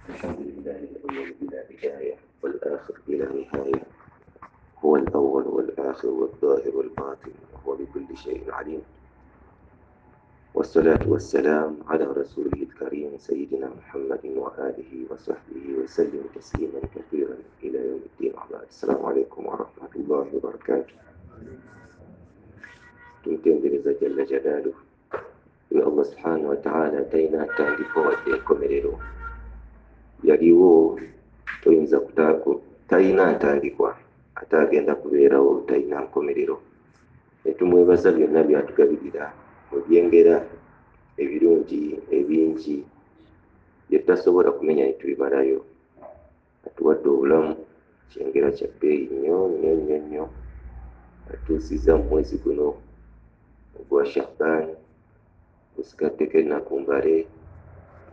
الحمد لله الأول بلا بداية والآخر بلا نهاية، هو الأول والآخر والظاهر والباطن، وهو بكل شيء عليم. والصلاة والسلام على رسوله الكريم سيدنا محمد وآله وصحبه وسلم تسليما كثيرا إلى يوم الدين. السلام عليكم ورحمة الله وبركاته. Tumtembeleza jalla jalaluhu ya Allah subhanahu wa ta'ala taina tandiko wadde enkomerero yaliwo toyinza kutaako taina ntandikwa ate agenda kubeerawo taina nkomerero. Netumwebaza byonna byatugabirira mu byengera ebirungi ebingi bye tutasobola kumenya ne tubimalayo. Atuwadde obulamu kyengera kya bbeeyi nnyo atuusiza mu mwezi guno ogwa Sha'ban gusigaddeko ennaku mbale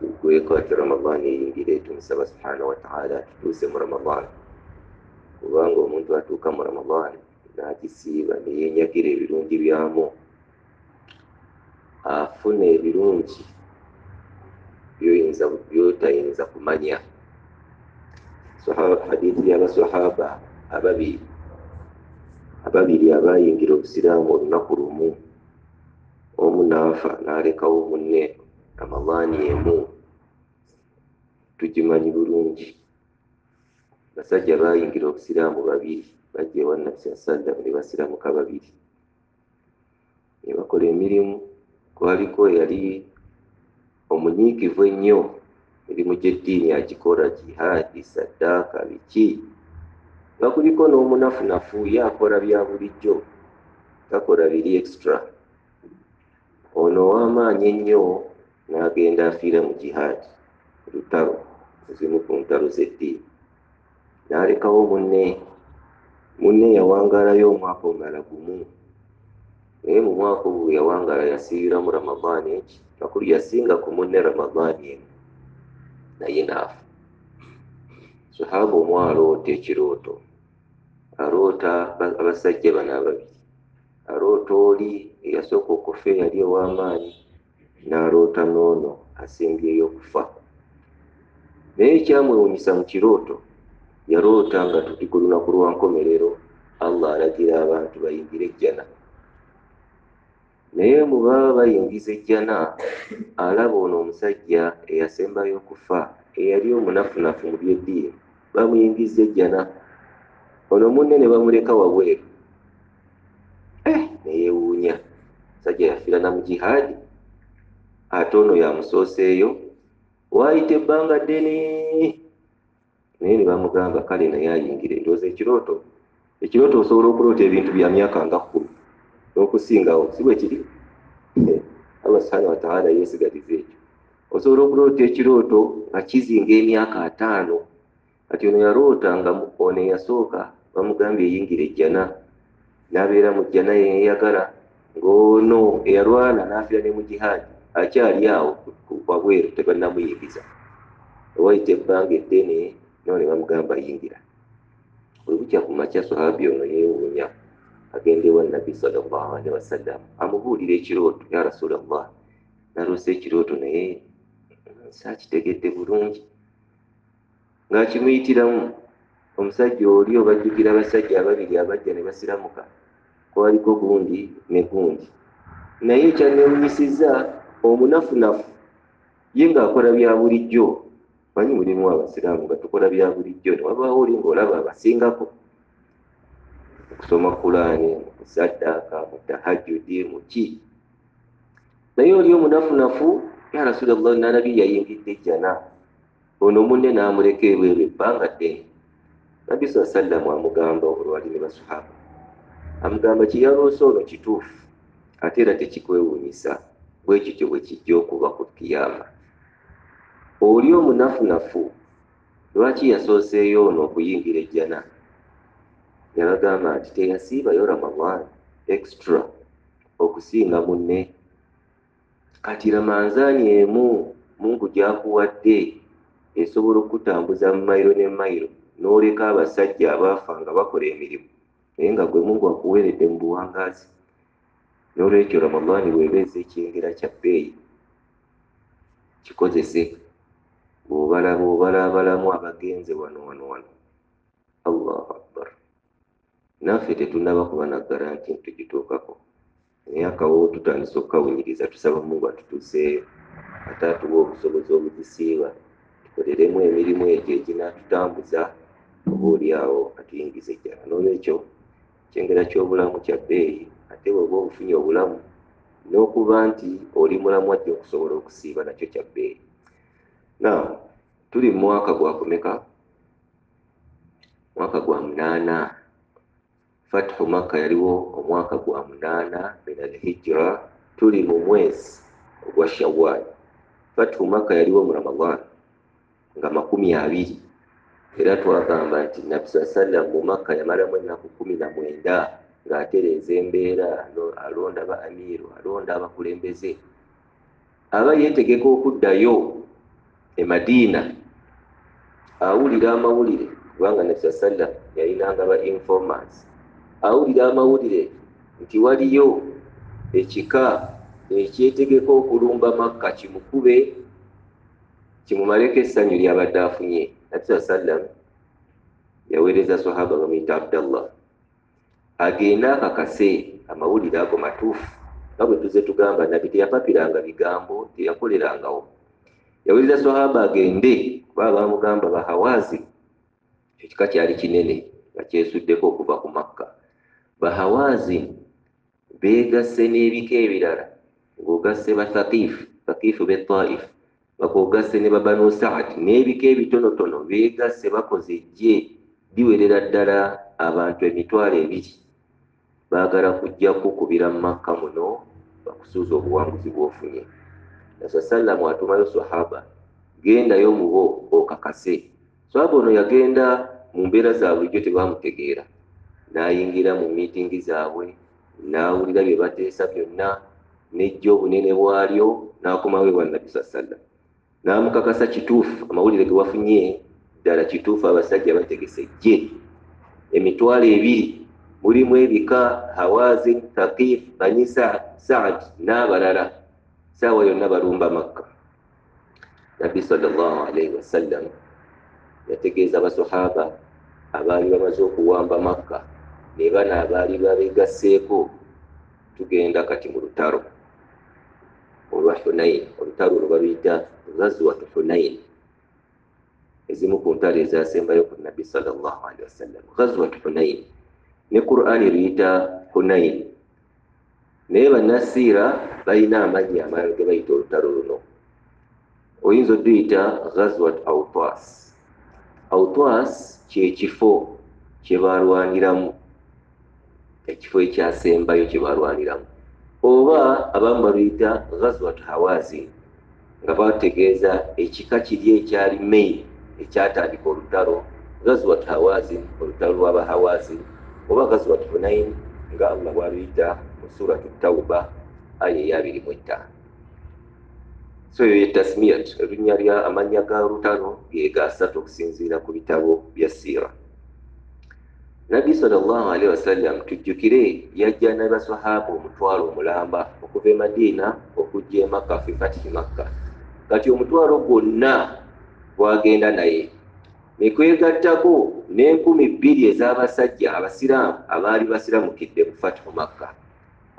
tugweko ate Ramadaan eyingire. Tumusaba subhanahu wa ta'ala tutuuse mu Ramadaan, kubanga omuntu atuuka mu Ramadaan n'agisiiba ne yeenyagira ebirungi byamu afuna ebirungi byotayinza kumanya. Hadithi y'abasahaba ababiri abayingira obusiraamu olunaku lumu, omu n'afa n'alekawo munne Ramadaan emu. Tugimanyi bulungi. Basajja bayingira obusiraamu babiri bajja ewa Nabbi sallallahu ne basiraamuka babiri ne bakola emirimu. Kwaliko yali omunyiikivu ennyo emirimu gy'eddiini agikola, jihaadi, saddaaka, biki. Nga kuliko n'omunafunafu ye akola bya bulijjo, takola biri extra. Ono ow'amaanyi ennyo n'agenda afiira mu jihaadi, lutalo, ezimu ku ntalo z'eddiini. N'alekawo munne yawangaalayo omwaka omulala gumu, naye mu mwaka ogwo yawangaala yasiibira mu Ramadaan eki makulu yasinga ku munne Ramadaan emu, naye n'afa. Sahaba omu aloota ekirooto, aloota abasajja bano ababiri. Aloota oli eyasooka okufa eyali ow'amaanyi, n'aloota n'ono asembyeyo okufa. Naye ekyamwewuunyisa mu kirooto, yaloota nga tuli ku lunaku lwa nkomerero, Allah alagira abantu bayingire ejjana. Naye mu baba bayingiza ejjana alaba ono omusajja eyasembayo okufa eyali omunafunafu mu by'eddiini, bamuyingiza ejjana. Ono munne ne bamuleka wabweru. Neyeewuunya, musajja yafiira na mu jihaadi, ate ono yamusooseeyo waayita ebbanga ddene. Naye ne bamugamba kale naye ayingire. Ndowooza ekirooto osobola okuloota ebintu bya myaka nga 10 n'okusingawo, si bwe kiri? Allah subhanahu wa ta'ala yeesigaliza ekyo. Osobola okuloota ekirooto nga kizinga emyaka 5. Kati ono yaloota nga ono eyasooka bamugambye eyingira ejjana, n'abeera mu jjana yeyagala, ng'ono eyalwana n'afiira ne mu jihaadi akyali awo wabweru tebannamuyingiza. Owayita ebbanga eddene no ne bamugamba yingira. Bwe bukya ku makya sahabi ono yeewuunya, agenda ewa Nabbi sallallahu alaihi wasallam amubuulira ekirooto. Ya Rasulallah, naloose ekirooto naye saakitegedde bulungi. Ng'akimuyitiramu, omusajja oli obajjukira abasajja ababiri abajja ne basiramuka, kwaliko gundi ne gundi. Naye ekyanneewunyisizza omunafunafu ye ng'akola bya bulijjo. Manyi mulimu abasiraamu nga tukola bya bulijjo, ne wabaawo oli ng'olaba abasingako okusoma Qur'ani, mu saddaaka, mu tahajjudi, mu ki. Naye oli omunafunafu, ya Rasulallah, nalabye yayingidde ejjana, ono munne n'amuleka ebweru ebbanga ddene. Nabbi sallallahu alaihi wasallam amugamba olwali ne basahaba, amugamba kiyaloose ono kituufu, ate era tekikwewuunyisa, bwe kityo bwe kijja okuba ku kiyama. Oli omunafunafu lwaki yasooseeyo ono okuyingira ejjana? Yabagamba nti teyasiibayo Ramadaan extra okusinga munne. Kati Ramadaan emu Mungu gy'akuwadde esobola okutambuza mu mayiro ne mayiro, n'oleka abasajja abaafa nga bakola emirimu, naye nga gwe Mungu akuweeredde mu buwangaazi. N'olwekyo Ramadaan bw'ebeeza ekyengera kya bbeeyi, kikozese bw'obalabalamu abagenze wano Allahu akbar. Naffe tetunaba kuba na garanti tugituukako, naye akawo tutandise okukawunyiriza, tusaba Mungu atutuuseeyo ate atuwa obusobozi obugisiiba tukoleremu emirimu egyo eginaatutambuza obaoliawo atuyingize ejjana. N'olwekyo kyengera ky'obulamu kya bbeeyi, ate bw'oba obufunye obulamu n'okuba nti oli mulamu ajja okusobola okusiiba nakyo kya bbeeyi. Now tuli mu mwaka gwa kumeka? Mwaka gwa 8. Fathu Makka yaliwo omwaka gwa 8 min al-hijra, tuli mu mwezi ogwa Shawwal. Fathu Makka yaliwo mu Ramadan nga 20, era twagamba nti Nabbi sallam mu Makka yamalamu ennaku 19 ng'atereeza embeera, alonda ba amiru, alonda abakulembeze. Aba yeetegeka okuddayo e Madiina, awulira amawulire, kubanga Nabbi sallam yalinanga ba informants. Awulira amawulire nti waliyo ekika ekyetegeka okulumba Makka, kimukube kimumaleko essanyu lyabadde afunye. Nabbi sallam yaweereza sahaba bamuyita Abdallah agenda akakase amawulire ago matuufu. Nga bwe tuze tugamba Nabbi teyapapiranga bigambo, teyakolerangawo. Yaweereza sahaba agende, kuba baamugamba Bahawazi, ekika kyali kinene nga kyesuddeko okuva ku Makka. Bahawazi beegasse n'ebika ebirala, ng'ogasse ba Thaqiif b'e Taif, bakogasse ne Banu Sa'd n'ebika ebitonotono beegasse bakoze ejje liwerera ddala abantu 2,000 baagala kujja kukubira Makka muno bakusuuza obuwanguzi bw'ofunye. Nabbi sallam atumayo sahaba, gendayo mubo okakase. Sahaba ono yagenda mu mbeera za bulijjo tebamutegeera, n'ayingira mu miitingi zaabwe, n'awulira bye bateesa byonna, n'ejja obunene bwalyo, n'akomawo ewa Nabbi sallam, n'amukakasa kituufu amawulire ge wafunye ddala kituufu. Abasajja bategese ejje 2,000, mulimu ebika Hawazin, Thaqiif, Bani Sa'd n'abalala. Saawa yonna balumba Makka. Nabbi sallallahu alayhi wasallam yategeeza abasahaba abaali bamaze okuwamba Makka ne bano abaali babeegasseeko, tugenda kati mu lutalo olwa Hunain. Olutalo olwo baluyita Ghazwat Hunain, ezimu ku ntalo ezasembayo ku Nabbi sallallahu alayhi wasallam. Ghazwat Hunain ne Qur'ani luyita Hunain, naye bannasiira balina amannya amalala ge bayita olutalo luno. Oyinza oduyita Ghazwat Awtas. Awtas kyekifo kye balwaniramu, ekifo ekyasembayo kye balwaniramu, oba abamu baluyita Ghazwat Hawazin, nga bategeeza ekika kiri ekyali main ekyatandika olutalo. Ghazwat Hawazin, olutalo lw'Abahawazin, oba Ghazwat Hunain nga Allah bw'aluyita mu suratu Tawba aya eya 25. So eyo ye tasmiyat, erinnya lya amannya ga lutalo geega 3 okusinziira ku bitabo bya siira. Nabbi sallallahu alayhi wasallam tujjukire yajja n'abasahaba omutwalo omulamba okuva e Madiina okujja e Makka fi Fathi Makka. Kati omutwalo gwonna gwagenda naye ne kwegattako n'2,000 ez'abasajja abasiraamu abaali basiramukidde mu Fathu Makka.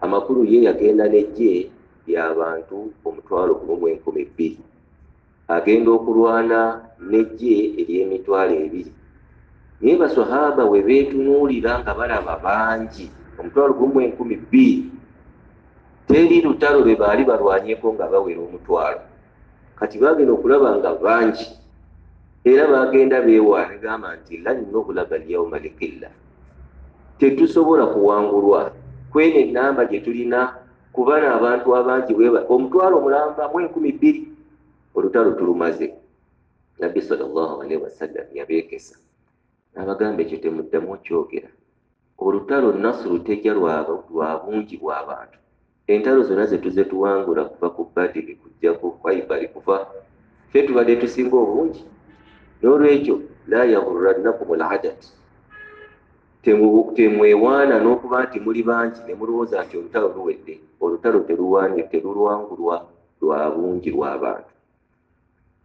Amakulu ye yagenda n'ejje ly'abantu 1,200,000 agenda okulwana n'ejje ery'emitwalo 2. Naye basahaba we beetunuulira nga balaba bangi 1,200,000, teri lutalo lwe baali balwanyeko nga bawera 1,000. Kati bagenda okulaba nga bangi, era bagenda beewaana gamba nti lan nughlaba al-yawma liqilla, tetusobola kuwangulwa kweno ennamba gye tulina, kuba n'abantu abangi omutwalo omulamba mu 2,000 olutalo tulumaze. Nabbi sallallahu alayhi wasallam yabeekesa n'abagamba ekyo temuddamu okyogera. Olutalo Nasru tejja lwa bungi bw'abantu. Entalo zonna ze tuze tuwangula kuva ku Badiri kujja ku Khaybar kuva ffe tubadde tusinga obungi. N'olwekyo la yaghurrannakum al-adad, temwewaana n'okuba nti muli bangi ne mulowooza nti olutalo luwedde. Olutalo terulwangulwa lwa bungi lw'abantu.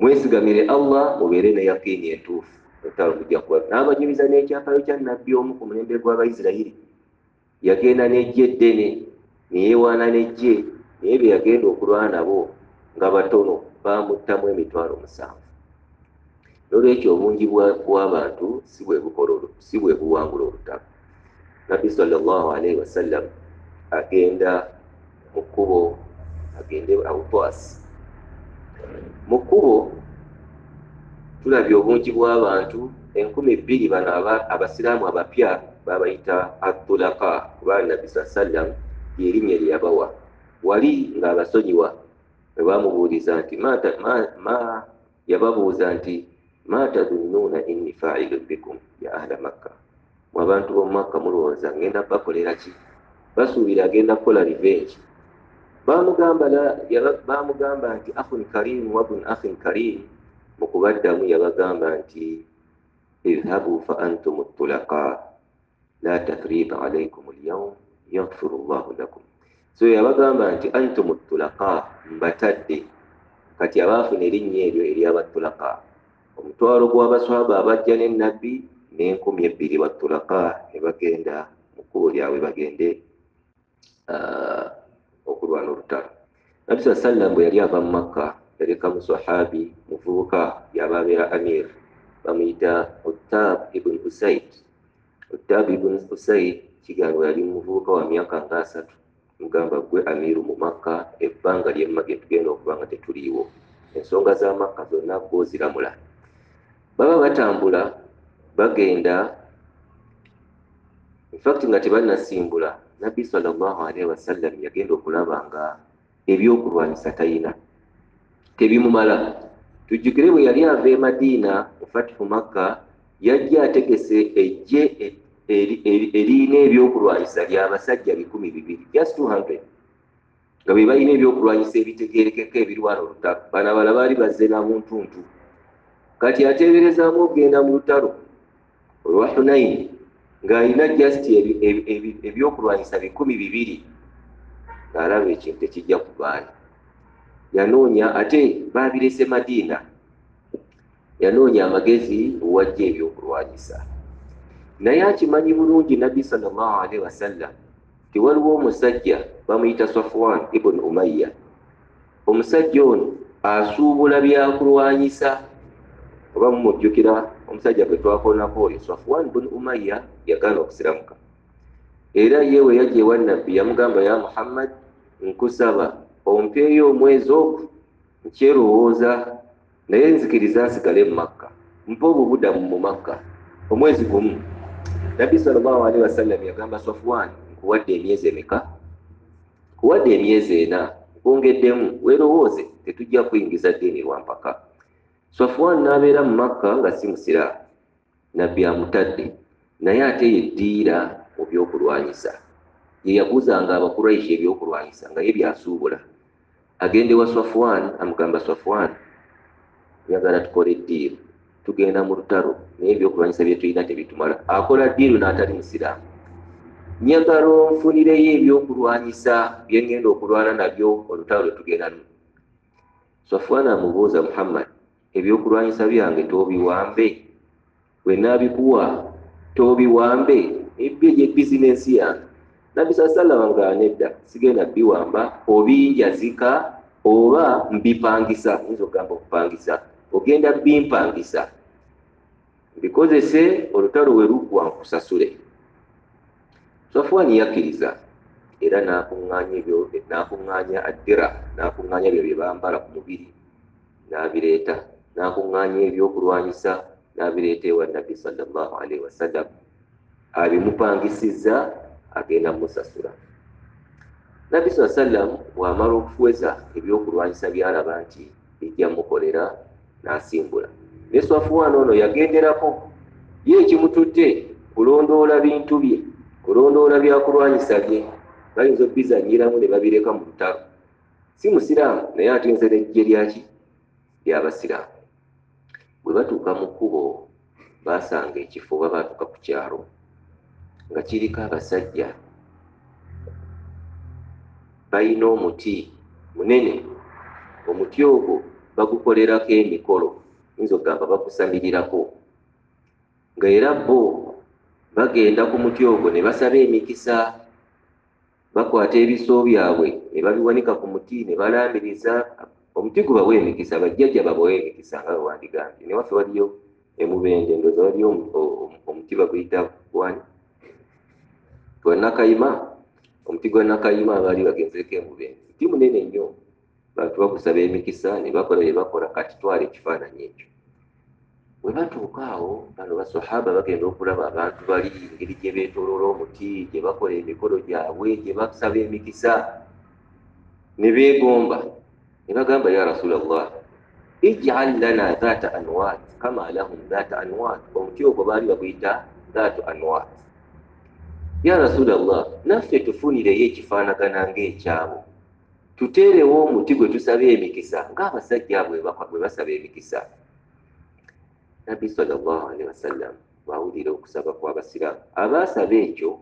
mwesigamire Allah mubeere ne yakiini entuufu olutalo lujja kuba. N'abanyumiza n'ekyafaayo kya nabbi omu ku mulembe gw'Abayisirayiri, yagenda n'ejje eddene ne yeewaana n'ejje, naye bye yagenda okulwana nabo nga batono baamuttamu emitwalo 7. N'olwekyo obungi bw'abantu si bwe buwangula olutalo. Nabbi sallallahu alaihi wasallam agenda mu kkubo, agende Awutwasi. Mu kkubo tulabye obungi bw'abantu 2,000 bano abasiraamu abapya babayita Atulaka, kuba Nabbi sallam ly'erinnya lye yabawa. Wali ng'abasonyiwa bwe baamubuuliza nti yababuuza nti ma tadunnuuna inni fa'ilun bikum ya ahla Makka, mu abantu b'omu Makka mulowooza ngenda bakolera ki? Basuubira agenda kukola revenge. Baamugamba nti akhun karim wa ibn akhin karim. Mu kubaddamu yabagamba nti idhabu fa antum tulaqa la tathriba alaykum alyawm yaghfiru Allahu lakum. So yabagamba nti antum tulaqa, mbatadde kati abaafuna erinnya eryo ery'abatulaqa. Omutwalo gw'abaswaba abajja ne nabbi n'2,000 batulaqa ne bagenda mu kkubo lyabwe bagende okulwana olutalo. Nabbi sallam bwe yali ava mu Makka yaleka musahabi muvubuka yababeera amir, bamuyita Uttab ibn Usaid. Uttab ibn Usaid kigambibwa yali muvubuka wa myaka nga 3. Mugamba gwe amiru mu Makka, ebbanga ly'emmage tugenda okuba nga tetuliiwo, ensonga za Makka zonna gw'oziramula. Baba batambula bagenda, in fact nga tebannasimbula, Nabbi sallallahu alaihi wasallam yagenda okulaba nga ebyokulwanyisa tayina, tebimumala. Tujjukire bwe yali ava e Madiina mu Fatihu Makka, yajja ategese ejje erina ebyokulwanyisa ly'abasajja 200, just 200, nga bwe balina ebyokulwanyisa ebitegeerekeka ebirwana olutalo. Bano abala baali bazze na buntuntu. Kati ateeberezaamu okugenda mu lutalo olwa Hunayn ng'alina just ebyokulwanyisa 200, ng'alaba ekintu tekijja kubaani. Yanoonya, ate baabirese Madiina, yanoonya amagezi wajja ebyokulwanyisa. Naye akimanyi bulungi Nabbi sallallahu alaihi wasallam ti waliwo omusajja bamuyita Safwan ibn Umayya. Omusajja ono asuubula byakulwanyisa. Oba mumujjukira omusajja gwe twakoonako oyo, Safwan ibn Umayya yagaana okusiramuka. Era yewe yajja ewa Nabbi yamugamba, ya Muhammad, nkusaba ompeeyo omwezi ogwo nkyerowooza, naye nzikiriza nsigale mu Makka, mpa obubudamu mu Makka omwezi gumu. Nabbi sallallahu alaihi wasallam yagamba Safwan, nkuwadde emyezi emeka? Nkuwadde emyezi 4, nkwongeddemu, weerowooze tetujja kuyingiza ddiini lwa mpaka. Safwan n'abeera mu Makka nga si musiraamu, Nabbi amutadde, naye ate yeddiira mu byokulwanyisa. Ye yaguzanga Abakuraishi ebyokulwanyisa nga ye byasuubula. Agende wa Safwan amugamba, Safwan, njagala tukole eddiiru, tugenda mu lutalo naye ebyokulwanyisa bye tulina tebitumala. Akola ddiiru n'atali musiraamu. Njagala onfunireyo ebyokulwanyisa bye ngenda okulwana nabyo olutalo lwe tugenda lumu. Safwan amubuuza, Muhammad, ebyokulwanyisa byange tobiwambe? Bwe naabikuwa tobiwambe? Ebyo gye bizinensi yange. Nabbi sallallahu nga nedda, sigenda biwamba, obinjazika oba mbipangisa. Nyinza okugamba okupangisa, ogenda bimpangisa bikozese olutalo we luggwa nkusasule. Safwan yakkiriza era n'akuŋŋaanya addira, n'akuŋŋaanya ebyo bye bambala ku mubiri n'abireeta, n'akuŋŋaanya ebyokulwanyisa n'abireeta ewa Nabbi sallallahu alaihi wasallam. Abimupangisizza, agenda musasula. Nabbi sallallahu alaihi wasallam bw'amala okufuweza ebyokulwanyisa byalaba nti bijja mukolera, n'asimbula. Ne Safwan ono yagenderako, ye ekimutudde kulondoola bintu bye, kulondoola byakulwanyisa bye, bayinza okubizanyiramu ne babireka mu lutalo. Si musiraamu naye atinze n'ejje lyaki ly'abasiraamu. Bwe batuuka mu kkubo baasanga ekifo, baba batuuka ku kyalo nga kiriko abasajja balina omuti munene. Omuti ogwo bagukolerako emikolo, yinza okugamba bakusamirirako, nga era bo bagenda ku muti ogwo ne basaba emikisa, bakwata ebiso byabwe ne babiwanika ku muti ne balambiriza. Omuti gubawa emikisa, bajjajja babawa emikisa nga wandigambye. Newaffe waliyo emubende, ndowooza waliyo omuti baguyita gwani, gwa Nakayima. Omuti gwa Nakayima abaali bagenzeko emubende, muti munene nnyo. Bantu bakusaba emikisa ne bakola bye bakola. Kati twala ekifaananyi ekyo. Bwe batuuka awo, bano basahaba bagenda okulaba abantu bali engeri gye beetooloola omuti, gye bakola emikolo gyabwe, gye basaba emikisa, ne beegomba ne bagamba, ya Rasulallah, ij'al lana dhata anwaat kama lahum dhata anwaat. Omuti ogwo baali baguyita dhatu anwaat. Ya Rasulallah, naffe tufunireyo ekifaanagana ng'ekyabo, tuteerewo omuti gwe tusaba emikisa ng'abasajja bwe basaba emikisa. Nabbi sallallahu alaihi wasallam bwawulira okusaba kw'abasiraamu, abaasaba ekyo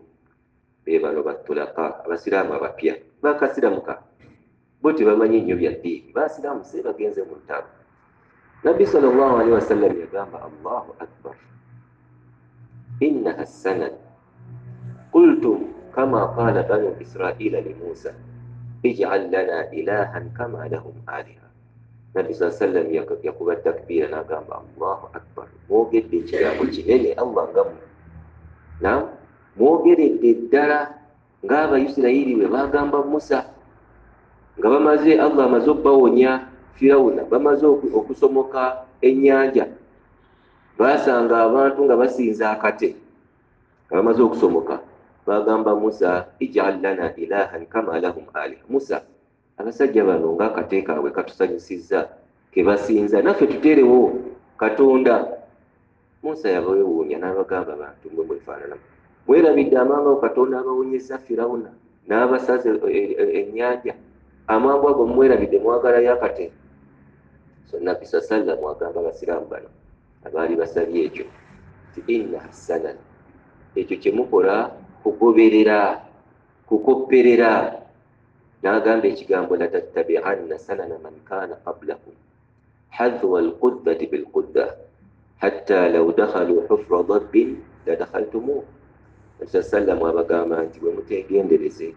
be bano batulaka, abasiraamu abapya bakasiramuka, bo tebamanyi nnyo bya ddiini, basiraamu se bagenze mu ntalo. Nabbi sallallahu alaihi wasallam yagamba, Allahu akbar, innaha sanad qultum kama qala banu Israila li Musa ij'al lana ilahan kama lahum aliha. Nabbi sallallahu alaihi wasallam yakuba takbira n'agamba, Allahu akbar, mwogedde ekigambo kinene Allah ngamu. Naam, mwogeredde ddala ng'Abayisirayiri bwe bagamba Musa nga bamaze, Allah amaze okubawonya Firawuna, bamaze okusomoka ennyanja, basanga abantu nga basinza akate, nga bamaze okusomoka, bagamba Musa, ij'al lana ilahan kama lahum aliha. Musa, abasajja bano ng'akate kaabwe katusanyusizza ke basinza, naffe tuteerewo Katonda. Musa yabeewuunya n'abagamba, abantu mwe mwefaananamu, mwerabidde amangu Katonda abawonyeza Firawuna n'abasaze ennyanja, amangu ago mwerabidde mwagalayo akate. So Nabbi sallallahu mwagamba abasiraamu bano abaali basabye ekyo ti inna hasanan, ekyo kye mukola kugoberera, kukopperera. N'agamba ekigambo la tattabi'anna sanana man kana qablakum hadwa alquddati bilqudda hatta law dakhalu hufra dabbin la dakhaltumuh. Nabi sallallahu abagamba nti bwe mutegendereze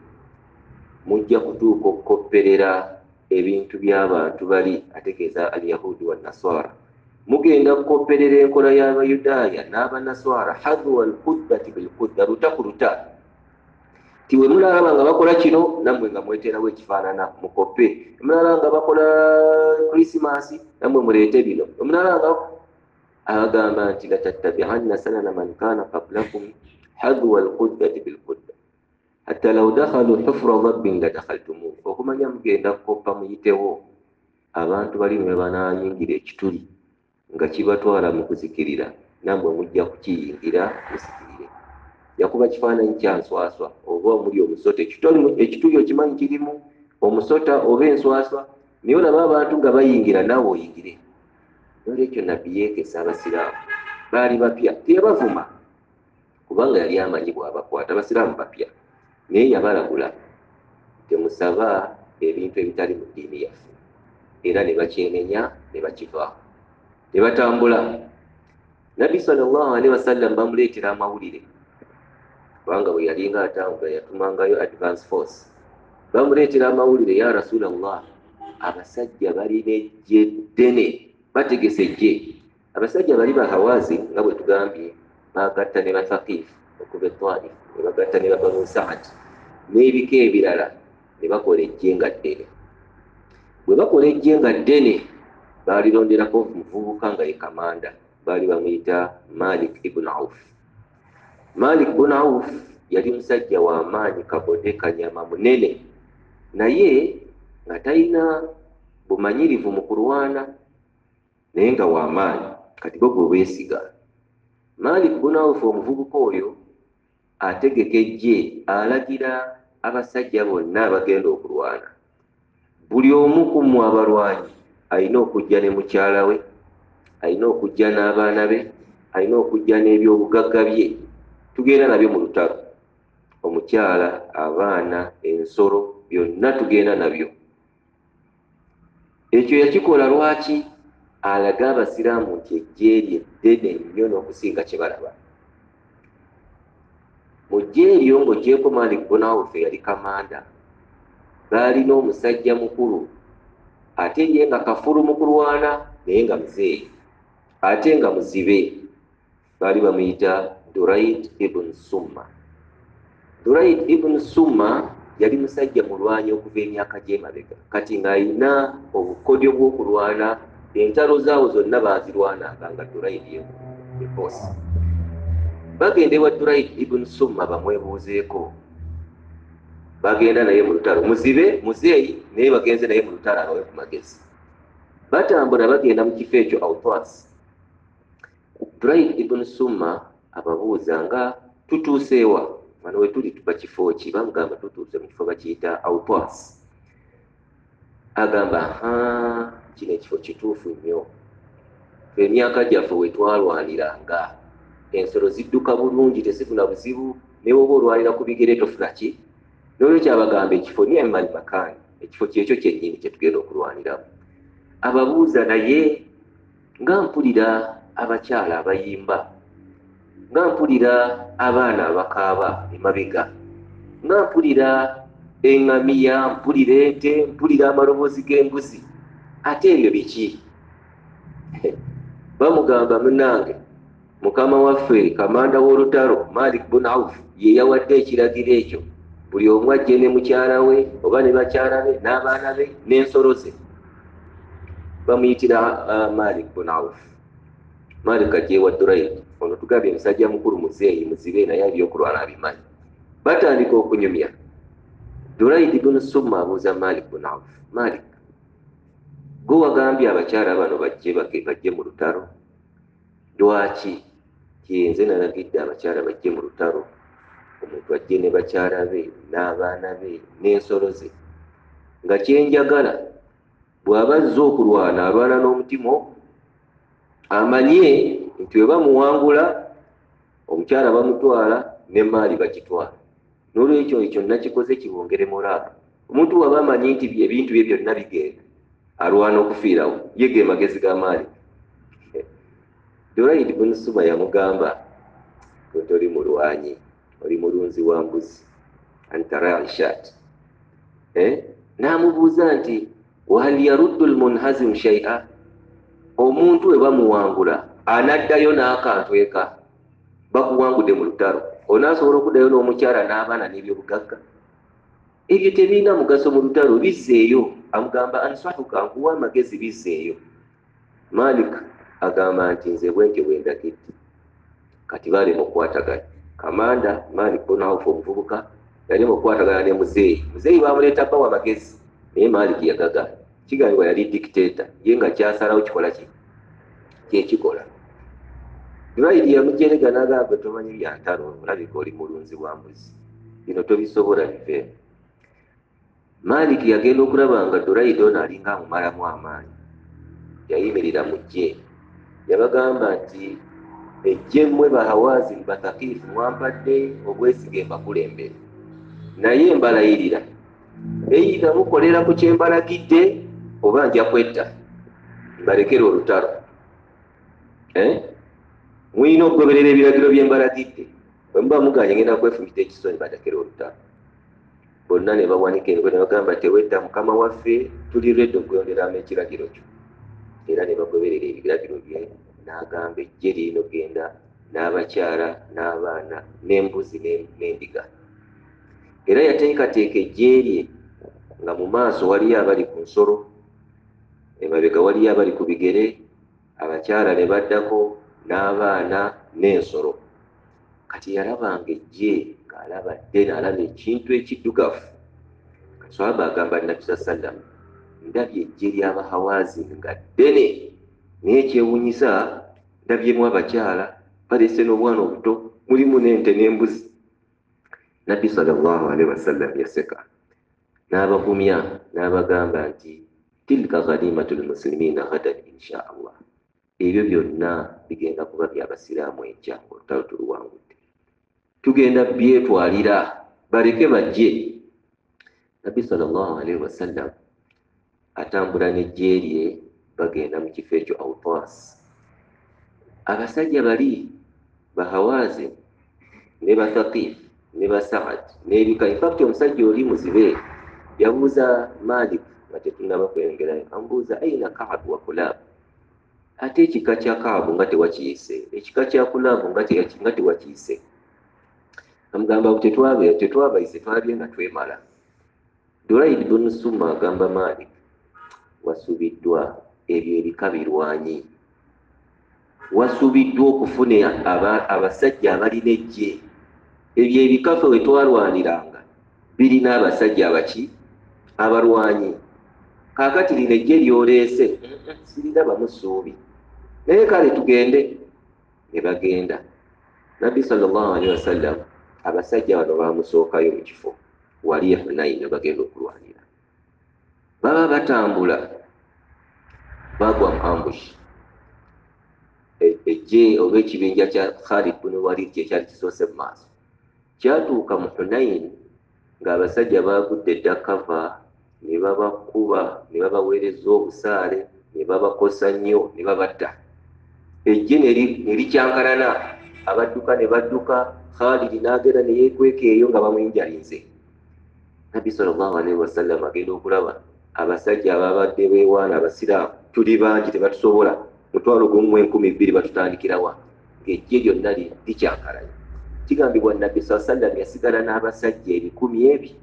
mujja kutuuka okukopperera ebintu by'abantu bali, ategeeza alyahudi wa nasara, mugenda kukopperera enkola y'Abayudaaya n'Abanaswara, hadwa alquddati bilqudda, luta ku luta. Tiwe mulaba nga bakola kino nammwe nga mweterawo ekifaanana mukoppe, mulaba nga bakola Krismasi nammwe muleete bino, mulaba nga agamba nti la tattabi'anna sanana man kana qablakum hadwa alquddati bilqudda hatta law dakhalu hufra dabbin la dakhaltumuh. Okumanya mugenda kukoppa muyitewo abantu bali mwe banaayingira ekituli nga kibatwala mu kuzikirira, nammwe mujja kukiyingira musikirire. Yakuba kifaananyi kya nswaswa oba omuli omusota, ekituli okimanyi kirimu omusota oba enswaswa, naye olaba abantu nga bayingira naawe oyingire. Nolwekyo Nabbi yeekesa abasiraamu baali bapya, teyabavuma kubanga yali amanyi bw'abakwata. Abasiraamu bapya naye yabalagula, temusaba ebintu ebitali mu ddiini yaffe, era ne bakyenenya ne bakivaaho ne batambula. Nabbi sallallahu alaihi wasallam bamuleetera amawulire, kubanga bwe yali nga atambula yatumangayo advance force. Bamuleetera amawulire, ya Rasulallah, abasajja balina ejje ddene, bategese ejje. Abasajja bali ba Hawazin nga bwe tugambye, bagatta ne Bathaqiif okuva e Taif, ne bagatta ne Banu Sa'd n'ebika ebirala, ne bakola ejje nga ddene. Bwe bakola ejje nga ddene, baalironderaku omuvubuka nga ye kamanda, baali bamuyita Malik ibn Auf. Malik ibn Auf yali musajja wa maanyi, kabode kanyama munene, naye nga talina bumanyirivu mu kulwana, naye nga wa maanyi. Kati bo gwe beesiga. Malik ibn Auf omuvubuka oyo ategeka ejje, alagira abasajja bonna abagenda okulwana, buli omu ku mmwe abalwanyi alina okujja ne mukyala we, alina okujja n'abaana be, alina okujja n'ebyobugagga bye, tugenda nabyo mu lutalo. Omukyala, abaana, ensolo, byonna tugenda nabyo. ekyo yakikola lwaki? Alaga abasiraamu nti eggye lye ddene nnyo n'okusinga kye balaba. Mu ggye eryo ng'ogyeko Malik ibn Auf yali kamanda, baalina omusajja mukulu ate ye nga kafulu mu kulwana naye nga muzeeyi ate nga muzibe, baali bamuyita Durayd ibn Summa. Durayd ibn Summa yali musajja mulwanyi okuva emyaka gy'emabega, kati ng'alina obukodyo bw'okulwana, entalo zaawo zonna baazirwananga nga Durayd yekoosa. Bagenda ewa Durayd ibn Summa bamwebuuzeeko, bagenda naye mu lutalo, muzibe muzeeyi naye bagenze naye mu lutalo alawe ku magezi. Batambula bagenda mu kifo ekyo Awtas. Durayd ibn Summa ababuuza nga tutuuse ewa, wano we tuli tuba kifo ki? Bamugamba tutuuse mu kifo bakiyita Awtas. Agamba kino ekifo kituufu nnyo, emyaka gyaffe we twalwaniranga ensolo zidduka bulungi tesifuna buzibu, ne bwoba olwanira ku bigere tofuna ki? N'olwekyo abagamba ekifo ni'mal makan, ekifo kyekyo kyennyini kye tugenda okulwaniramu. Ababuuza naye nga mpulira abakyala abayimba, nga mpulira abaana abakaaba emabega, nga mpulira eŋŋamiya, mpulira ente, mpulira amaloboozi g'embuzi, ate ebyo biki? Bamugamba munnange, mukama waffe kamanda w'olutalo Malik ibn Auf ye yawadde ekiragiro ekyo, buli omu ajje ne mukyala we oba ne bakyala be n'abaana be n'ensolo ze. Bamuyitira Malik ibn Auf. Malik ajje ewa Durayd, ono tugambye musajja mukulu muzeeyi muzibe naye ebyokulwana abimanyi. Batandika okunyumya. Durayd ibn Summa abuuza Malik ibn Auf, Malik, gwe wagambye abakyala bano bajje mu lutalo, lwaki? Nze nalagidde abakyala bajje mu lutalo, omuntu ajje ne bakyala be n'abaana be n'ensolo ze, nga kyenjagala bw'aba azze okulwana alwana n'omutima amanye nti we bamuwangula omukyala bamutwala ne maali bagitwala. N'olwekyo ekyo nakikoze kibongere moraalu. Omuntu waba amanyi nti ebintu bye byonna bigenda alwana okufiirawo, ye ge magezi ga Maali. Durayd ibn Summa yamugamba nti oli mulwanyi, oli mulunzi wa mbuzi, anta raishat. N'amubuuza nti wahal yaruddu almunhazim shay'a, omuntu we bamuwangula anaddayo n'akantu eka, bakuwangudde mu lutalo, onaasobola okuddayo n'omukyala n'abaana n'ebyobugagga? Ebyo tebirina mugaso mu lutalo, bizzeeyo. Amugamba answahuka, nkuwa amagezi, bizzeeyo. Malik agamba nti nze bwentyo bwe ndagidde. Kati baali mu kukwatagana. Kamanda Malik ibn Auf omuvubuka yali mu kukwatagana ne muzeeyi. Muzeeyi bamuleeta bawa amagezi naye Malik yagaga. Kigambibwa yali dictator, ye nga kyasalawo kikola ki? Kyekikola. Durayd yamujerega n'agamba tomanyi bya ntalo, olabika oli mulunzi wa mbuzi, bino tobisobola biveemu. Malik yagenda okulaba nga Durayd ono alinga amumalamu amaanyi, yayimirira mu ggye, yabagamba nti eggye mmwe Bahawazin Bathakifu mwampadde obwesige mbakulembere, naye mbalayirira eyita mukolera ku kye mbalagidde oba nja kwetta mbalekera olutalo. Muyina okugoberera ebiragiro bye mbalagidde, bwe muba muganye ngenda kwefumita ekisoni badekera olutalo. Bonna ne bawanika engo ne bagamba tewedda, mukama waffe tuli lwedde okuyonderaamu ekiragiro kyo, era ne bagoberera ebiragiro bye. N'agamba eggye lirino genda n'abakyala n'abaana n'embuzi n'endiga, era yateekateeka eggye lye nga mu maaso waliyo abali ku nsolo, emabega waliyo abali ku bigere, abakyala ne baddako n'abaana n'ensolo. Kati yalabanga eggye ng'alaba ddene, alaba ekintu ekiddugavu. Kaswahaba agamba Nabbi sallam, ndabye eggye ly'Abahawazin nga ddene, naye ekyewuunyisa ndabyemu abakyala balese n'obwana obuto, mulimu n'ente n'embuzi. Nabbi sallallahu alaihi wasallam yaseka n'abagumya n'abagamba nti tilka ghanimatul muslimina ghadan insha Allah, ebyo byonna bigenda kuba by'abasiraamu enkya olutalo tuluwangudde, tugenda byetwalira, baleke bajje. Nabbi sallallahu alaihi wasallam atambula n'eggye lye bagenda mu kifo ekyo Awtaas. Abasajja bali Bahawazin ne Bathaqif ne Basaad n'ebika. In fact omusajja oli muzibe yabuuza Malik nga tetunnaba kweyongerayo, amubuuza aina Ka'b wa Kulab, ate ekika kya Ka'b nga tewakiyise, ekika kya Kulab nga tewakiyise. Amugamba tetwabayise, twabye nga twemala. Durayd ibn Summa agamba Malik, wasubiddwa ebyo ebika birwanyi, wasubiddwa okufuna abasajja abalina eggye. Ebyo ebikafe we twalwaniranga birina abasajja abaki abalwanyi. Kaakati lino eggye lyoleese sirirabamu ssuubi, naye kale tugende. Ne bagenda. Nabbi sallallahu alaihi wasallam abasajja bano bamusookayo mu kifo wali Hunayn ne bagenda okulwanira. Baba batambula bagwa mu ambush. Eggye oba ekibinja kya Khalid bin Walid kyekyali kisoose mu maaso kyatuuka mu Hunayn ng'abasajja bagudde dda kava, ne babakuba, ne babaweereza obusaale, ne babakosa nnyo, ne babatta. Eggye ne likyankalana, abadduka ne badduka. Khalid n'agenda ne yeekweka eyo nga bamuyinjalinze. Nabbi sallallahu alaihi wasallam agenda okulaba abasajja ababadde beewaana abasiraamu tuli bangi tebatusobola, 1,200 batutandikirawa, ng'eggye lyonna likyankalanye. Kigambibwa Nabbi sallallahu alaihi wasallam yasigala n'abasajja 1,000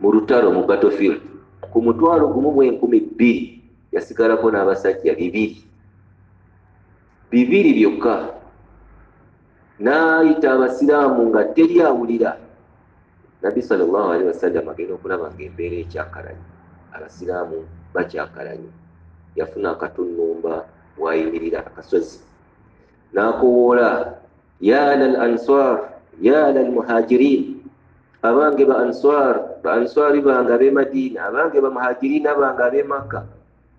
mu lutalo mu battlefield. Ku 1,200 yasigalako n'abasajja 200 byokka. N'ayita abasiraamu nga teri awulira. Nabbi sallallahu alaihi wasallam agenda okulaba ng'embeera ekyankalanye, abasiraamu bakyankalanye. Yafuna akatunnumba wayimirira akasozi n'akowoola, ya lal ansar ya lal muhajirin, abange ba answari bange ab'e Madina, abange ba muhajirin abange ab'e Makka,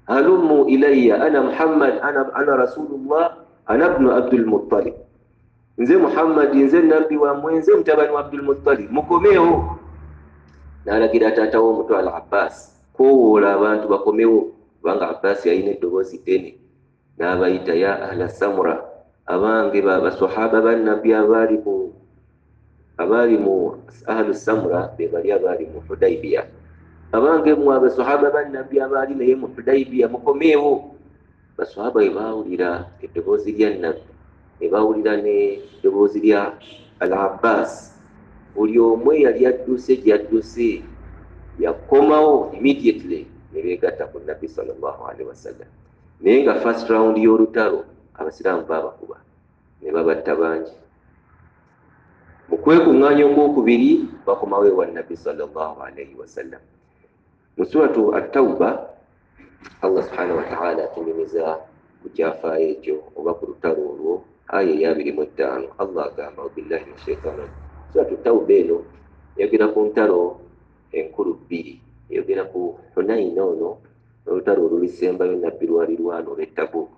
halummu ilayya ana Muhammad ana rasulullah ana ibnu Abdul Muttalib, nze Muhammad, nze nabbi wammwe, nze mutabani wa Abdul Muttalib, mukomewo. N'alagira taata w'omuto Al-Abbas, kowoola abantu bakomewo, kubanga Abbas yalina eddoboozi ddene. N'abayita, ya ahla Samura, abange basahaba bannabbi abaali mu ahlu Samura, be bali abaali mu Hudaybiya, abange mwe abasahaba bannabbi abaali naye mu Hudaybiya, mukomeewo. Basahaba bwe baawulira eddoboozi lya Nabbi, ne bawulira n'eddoboozi lya Al-Abbas, buli omu yali adduse gy'adduse yakomawo immediately ne beegatta ku Nabbi sallallahu alaihi wasallam. Naye nga first round y'olutalo abasiraamu baabakuba ne babatta bangi. Mu kwekuŋŋaanya okwokubiri bakomawo ewa Nabbi sallallahu alaihi wasallam. Mu suratu At-Tawba Allah subhanahu wa ta'ala atunyumiza ku kyafaayo ekyo oba ku lutalo olwo, aya ya 25. Allah agamba, billahi minash shaitani rajim. Suratu At-Tawba eno yogera ku ntalo enkulu 2, yogera ku Hunayn ono, olutalo olulisembayo Nabbi lwali lwano olw'e Tabuk.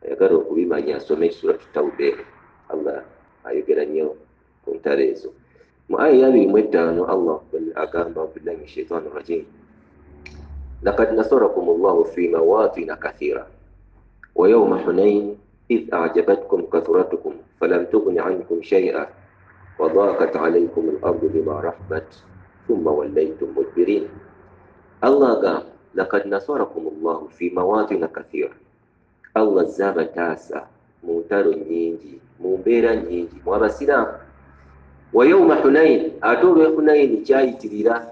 Ayagala okubimanya asome suratu At-Tawba eno. Allah ayogera nnyo ku ntalo ezo. Mu aya ya 25 Allah agamba, billahi minash shaitani rajim, لقد نصركم الله في مواطن كثيرة ويوم حنين إذ أعجبتكم كثرتكم فلم تغن عنكم شيئا وضاقت عليكم الأرض بما رحبت ثم وليتم مدبرين. الله قال لقد نصركم الله في مواطن كثيرة. الله زاب تاسع مونتارو نينجي مونبيرا نينجي وابسلام. ويوم حنين أدور حنين جاي تليلا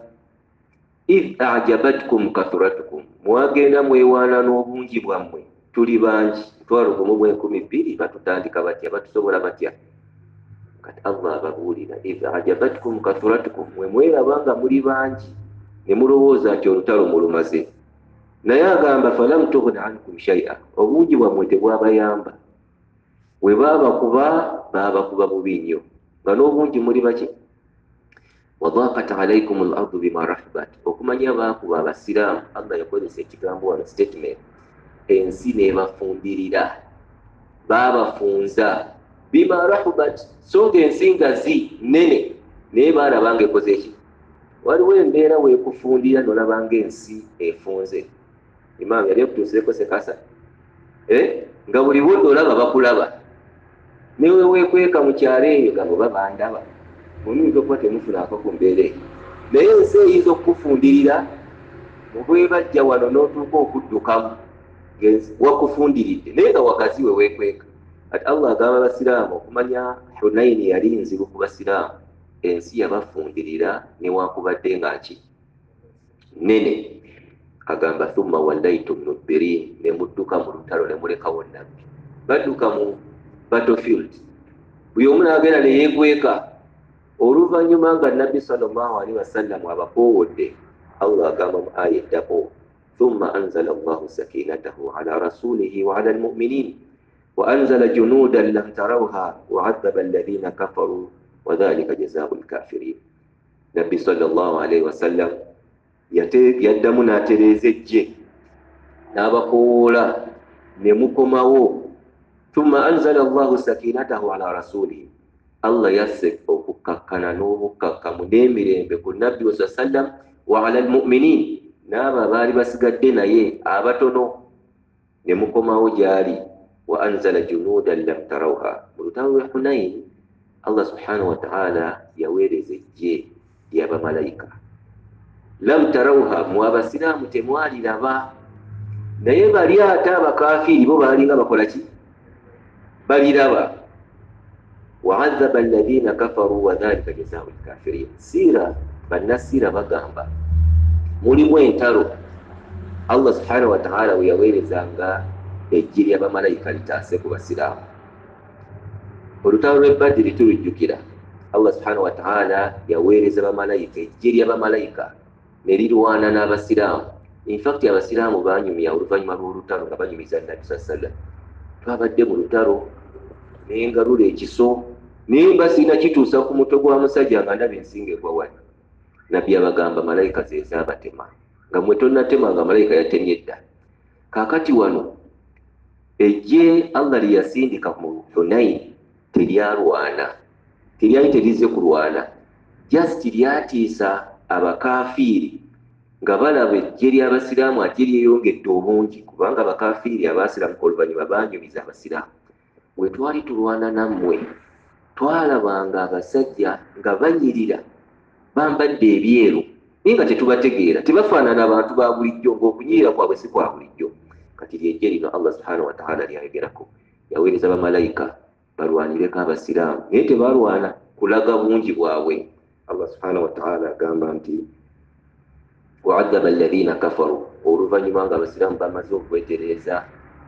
إذ أعجبتكم كثرتكم mwagenda mwewaana n'obungi bwammwe, tuli bangi 1,200 batutandika batya, batusobola batya? Kati Allah ababuulira, idh ajabatkum kathratukum, mwe mwerabanga muli bangi ne mulowooza nti olutalo mulumaze. Naye agamba falam tughni ankum shay'a, obungi bwammwe tebwabayamba. We baabakuba bubi nnyo nga n'obungi muli baki. Wadaqat alaykum al-ardu bima rahabat, okumanya baakuba abasiraamu. Allah yakozesa ekigambo wano statement, ensi nebafundirira, baabafunza bima rahabat, so nga ensi ngazi nene naye baalabanga ekoze ki, waliwo embeera weekufundira nolabanga ensi efunze. Imaamu yali ekutuusireko sekasa nga buli budde olaba bakulaba, newe weekweka mu kyalo eyo nga boba bandaba, muyinza okuba temufunaako ku mbeera eyo. Naye ensi eyinza okukufundirira mubwe bajja wano n'otuuka okuddukamu wakufundiridde naye nga wakazi we weekweka. Ati Allah agamba abasiraamu okumanya Hunaini yali nzibu ku basiraamu, ensi yabafundirira newakubadde nga ki nene. Agamba thumma wallaitum mudbirin, ne mudduka mu lutalo ne mulekawo nabbi. Badduka mu battlefield, buli omu n'agenda ne yeekweka. Oluvannyuma nga nabbi sallallahu alaihi wasallam abakoowodde, Allah agamba mu aya eddako thumma anzala Allahu sakinatahu ala rasulihi wa ala almu'minin wa anzala junudan lam tarawha wa 'adhaba alladhina kafaru wa dhalika jazaa'u alkafirin. Nabbi sallallahu alaihi wasallam yaddamu n'atereeza ejje n'abakoola ne mukomawo. Thumma anzala Allahu sakinatahu ala rasulihi, Allah yasse okukkakkana n'obukakkamu n'emirembe ku nabbi wa sallam wa ala almu'minin, n'abo abaali basigadde naye abatono. Ne mukomawo gyali wa anzala junudan lam tarawha. Mu lutalo lwa Hunain Allah subhanahu wa ta'ala yaweereza ejje ly'abamalayika. Lam tarawha, mu abasiraamu temwaliraba, naye bali ate abakafiiri bo baalinga bakola ki? Baliraba. Wa'adhaba alladhina kafaru wa dhalika jazaa'u alkafirin. Siira bannasiira bagamba mulimu entalo Allah subhanahu wa ta'ala we yaweerezanga ejje ly'abamalayika litaase ku basiraamu. Olutalo lw'e Badiri tulujjukira, Allah subhanahu wa ta'ala yaweereza bamalayika, ejje ly'abamalayika ne lirwana n'abasiraamu. In fact abasiraamu banyumya oluvannyuma lw'olutalo nga banyumiza nabbi sallallahu alaihi wasallam. Twabadde mu lutalo nengalula ekiso naye mba sina kituusa ku mutwe gwa musajja nga ndaba ensinga egwa wali. Nabbi abagamba malayika zezaabatema, nga mwe tonnatema nga malayika yatemye dda. Kaakati wano ejje Allah lyeyasindika mu Hunain teryalwana, teryali terize kulwana, just lyatiisa abakafiiri nga balaba ejje ly'abasiraamu ate lyeyongedde obungi, kubanga abakafiiri abasiraamu oluvannyuma banyumiza abasiraamu. Bwe twali tulwana nammwe twalabanga abasajja nga banyirira bambadde ebyeru naye nga tetubategeera, tebafaanana abantu ba bulijjo, ng'okunyirira kwabwe si kwa bulijjo. Kati lyejje lino Allah subhanahu wa ta'ala lyayogerako, yaweereza bamalayika balwanireko abasiraamu naye tebalwana kulaga bungi bwabwe. Allah subhanahu wa ta'ala agamba nti wa'adhaba alladhina kafaru, oluvannyuma nga abasiraamu bamaze okwetereeza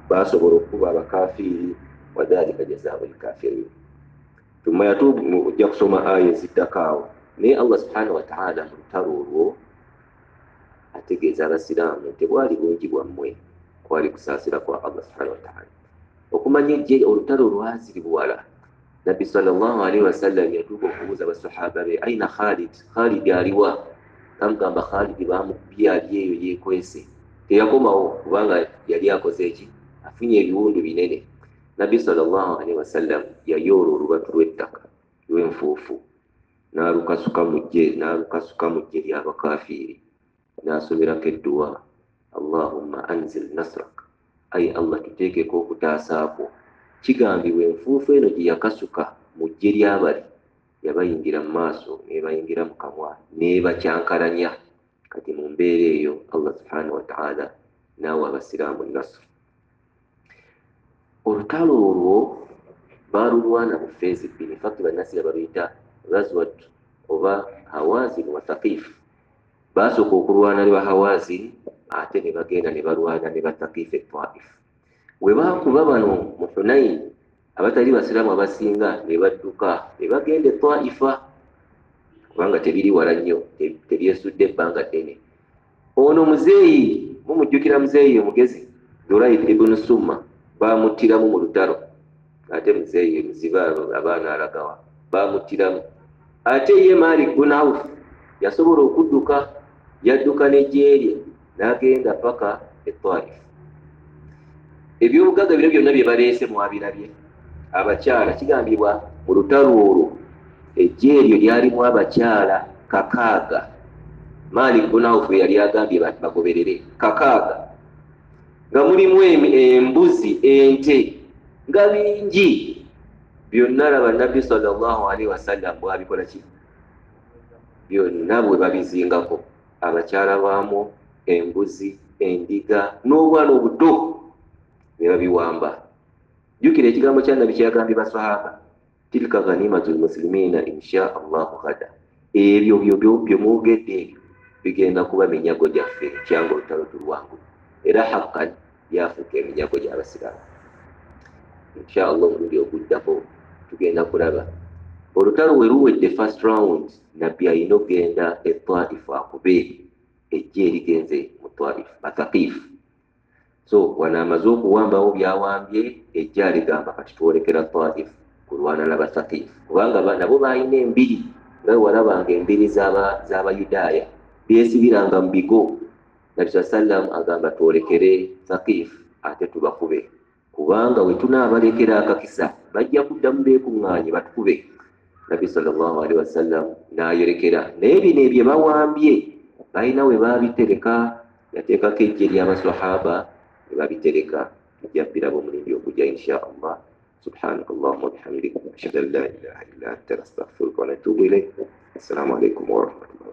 basobola okuba abakafiiri, wa dhalika jazaa'u alkafirin. Tumma yatubu, ojja kusoma aya eziddakaawo. Naye Allah subhanahu wa ta'ala mu lutalo olwo ategeeza abasiraamu nti bwali bungi bwammwe kwali kusaasira kwa Allah subhanahu wa ta'ala. Okumanya ejje olutalo lwazibuwala, nabbi sallallahu alaihi wasallam yatuuka okubuuza abasahaba be, aina Khalid? Khalid aliwa? Kamugamba Khalid bamukubye ali eyo yeekwese. Teyakomawo kubanga yali akoze eki? Afunye ebiwundu binene. Nabbi sallallahu alaihi wasallam yayoola olubatu lw'ettaka lw'enfuufu n'alukasuka mu ggye ly'abakafiiri n'asomerako edduwa, Allahumma anzil nasrak, ayi Allah tuteekeko okutaasaako. Kigambibwa enfuufu eno gye yakasuka mu ggye ly'abali yabayingira mu maaso nebayingira mu kamwa nebakyankalanya. Kati mu mbeera eyo Allah subhanahu wa ta'ala naawe abasiraamu nasr. Olutalo olwo baalulwana mu feezi bbiri, fakti bannasira baluyita Ghazwat oba Hawazin wa Thaqif. Baasooka okulwana ne ba Hawazin ate ne bagenda ne balwana ne ba Thaqif e Taif. We baakuba bano mu Hunain abatali basiraamu abasinga ne badduka ne bagenda e Taifa kubanga tebiri wala nnyo, tebyesudde ebbanga ddene. Ono muzeeyi, mumujjukira muzeeyi omugezi Durayd ibn Summa, baamutiramu mu lutalo. Ate muzeeyi muziba abaana alagawa baamutiramu. Ate ye Malik ibn Auf yasobola okudduka, yadduka n'ejje lye n'agenda paka e Taif. Ebyobugagga bino byonna bye baleese mwabirabye. Abakyala kigambibwa mu lutalo olwo ejje eryo lyalimu abakyala 600 Malik ibn Auf yali agambye bagoberere kakaaga nga mulimu embuzi ente nga bingi byonna laba nabbi sallallahu alaihi wasallam bwabikola ki byonna bwe babizingako abakyala baamu embuzi endiga n'obwana obuto ne babiwamba. Jjukira ekigambo kya nabbi kyeyagambye basahaba tilka ghanimatul muslimina insha allahu ghada, ebyo byo mwogedde bigenda kuba minyago gyaffe kyanga olutalo tulwangu era haqqan byafuuka eminyago gy'abasiraamu. Insha allah omulundi oguddako tugenda kulaba olutalo we luwedde first round nabbi alina okgenda e Taif akube ejje erigenze mu Taif Bathaqiif. So wano amaze okuwambawo byawambye ejja aligamba kati twolekera Taif kulwana n'Abathaqiif kubanga nabo balina embiri nga walabanga embiri z'Abayudaaya byesibiranga mu bigo. Nabi sallam agamba twolekere Thaqiif ate tubakube kubanga we tunaabalekera akakisa bajja kuddamu beekuŋŋaanye batukube. Nabi sallallahu alaihi wasallam n'ayolekera naye bino ebyo bawambye balina we baabitereka, yateekako ejje ly'abasahaba ne babitereka. Tujja biraba omulindi ogujja insha allah. سبحانك اللهم وبحمدك أشهد أن لا إله إلا أنت نستغفرك ونتوب إليك. السلام عليكم ورحمة الله.